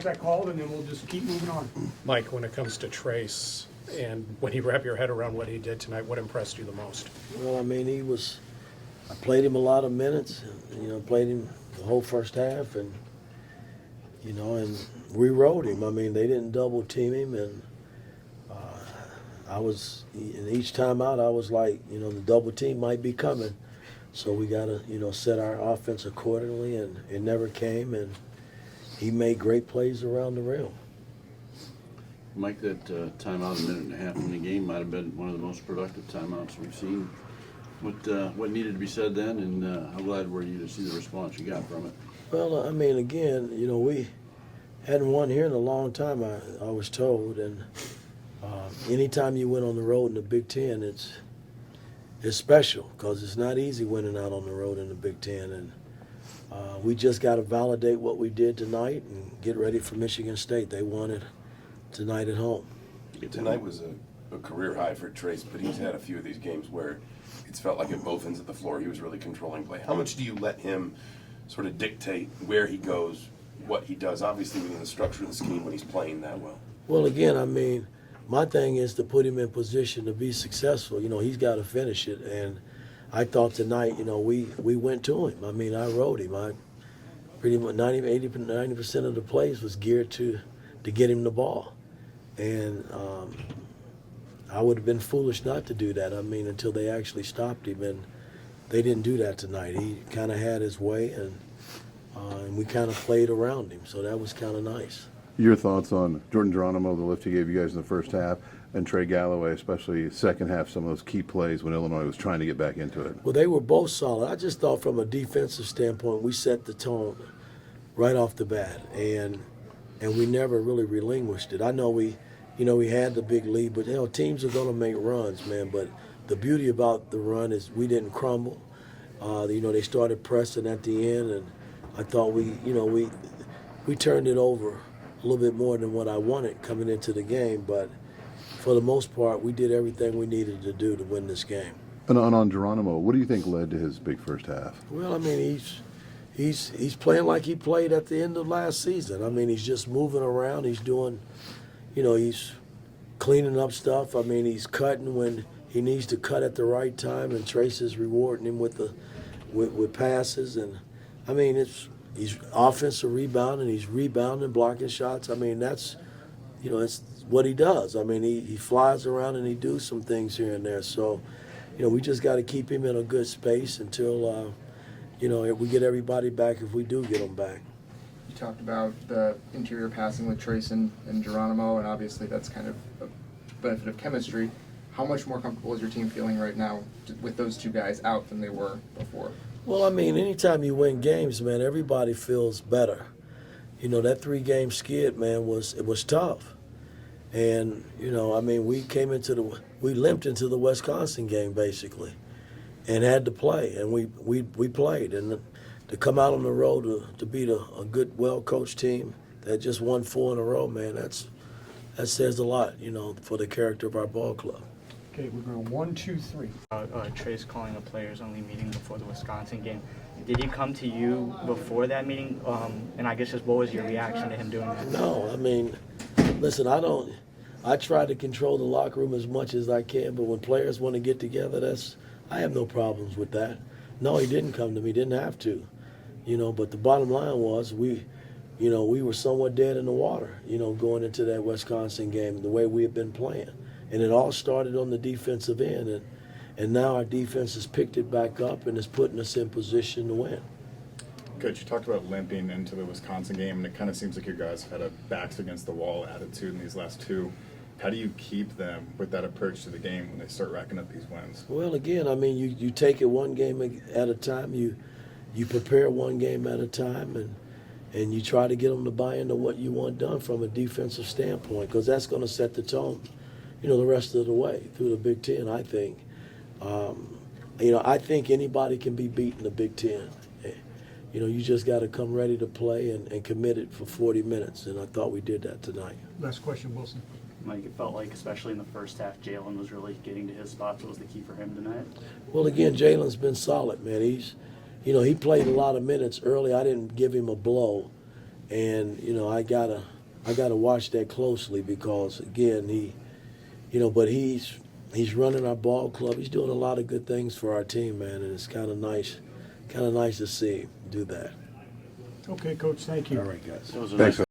That called, and then we'll just keep moving on. Mike, when it comes to Trace, and when you wrap your head around what he did tonight, what impressed you the most? Well, I mean, I played him a lot of minutes, played him the whole first half, and we rode him. I mean, they didn't double team him, and and each time out, I was like, the double team might be coming. So we got to, set our offense accordingly, and it never came, and he made great plays around the rim. Mike, that timeout, a minute and a half in the game, might have been one of the most productive timeouts we've seen. What needed to be said then, and how glad were you to see the response you got from it? Well, I mean, again, we hadn't won here in a long time, I was told, and anytime you went on the road in the Big Ten, it's special because it's not easy winning out on the road in the Big Ten, and we just got to validate what we did tonight and get ready for Michigan State. They won it tonight at home. Tonight was a career high for Trace, but he's had a few of these games where it's felt like at both ends of the floor he was really controlling play. How much do you let him sort of dictate where he goes, what he does, obviously within the structure of the scheme when he's playing that well? Well, again, I mean, my thing is to put him in position to be successful. He's got to finish it, and I thought tonight, we went to him. I mean, I rode him. I pretty much 90% of the plays was geared to get him the ball. And I would have been foolish not to do that, until they actually stopped him. And they didn't do that tonight. He kind of had his way, and we kind of played around him. So that was kind of nice. Your thoughts on Jordan Geronimo, the lift he gave you guys in the first half, and Trey Galloway, especially second half, some of those key plays when Illinois was trying to get back into it? Well, they were both solid. I just thought from a defensive standpoint, we set the tone right off the bat, and we never really relinquished it. I know we had the big lead, but teams are going to make runs, man. But the beauty about the run is we didn't crumble. They started pressing at the end, and I thought we turned it over a little bit more than what I wanted coming into the game, but for the most part, we did everything we needed to do to win this game. And on Geronimo, what do you think led to his big first half? Well, I mean, he's playing like he played at the end of last season. I mean, he's just moving around. He's doing, he's cleaning up stuff. I mean, he's cutting when he needs to cut at the right time, and Trace is rewarding him with passes. And I mean, he's offensive rebounding. He's rebounding, blocking shots. I mean, that's, it's what he does. I mean, he flies around and he does some things here and there. So, we just got to keep him in a good space until, we get everybody back if we do get them back. You talked about the interior passing with Trace and Geronimo, and obviously that's kind of a benefit of chemistry. How much more comfortable is your team feeling right now with those two guys out than they were before? Well, I mean, anytime you win games, man, everybody feels better. That 3-game skid, man, it was tough. And, we limped into the Wisconsin game basically and had to play, and we played. And to come out on the road to beat a good, well-coached team that just won 4 in a row, man, that says a lot, for the character of our ball club. Okay, we're going 1, 2, 3. Trace calling a players-only meeting before the Wisconsin game. Did he come to you before that meeting? And I guess just what was your reaction to him doing that? No, I mean, listen, I try to control the locker room as much as I can, but when players want to get together, I have no problems with that. No, he didn't come to me, didn't have to. But the bottom line was we were somewhat dead in the water, going into that Wisconsin game, the way we had been playing. And it all started on the defensive end, and now our defense has picked it back up and is putting us in position to win. Coach, you talked about limping into the Wisconsin game, and it kind of seems like you guys had a backs-against-the-wall attitude in these last two. How do you keep them with that approach to the game when they start racking up these wins? Well, again, I mean, you take it one game at a time. You prepare one game at a time, and you try to get them to buy into what you want done from a defensive standpoint, because that's going to set the tone, the rest of the way through the Big Ten, I think. I think anybody can be beat in the Big Ten. You just got to come ready to play and commit it for 40 minutes, and I thought we did that tonight. Last question, Wilson. Mike, it felt like, especially in the first half, Jalen was really getting to his spots. What was the key for him tonight? Well, again, Jalen's been solid, man. He played a lot of minutes early. I didn't give him a blow, and I gotta watch that closely because again but he's running our ball club. He's doing a lot of good things for our team, man, and it's kind of nice to see him do that. Okay, Coach, thank you. All right, guys. That was a Thanks, nice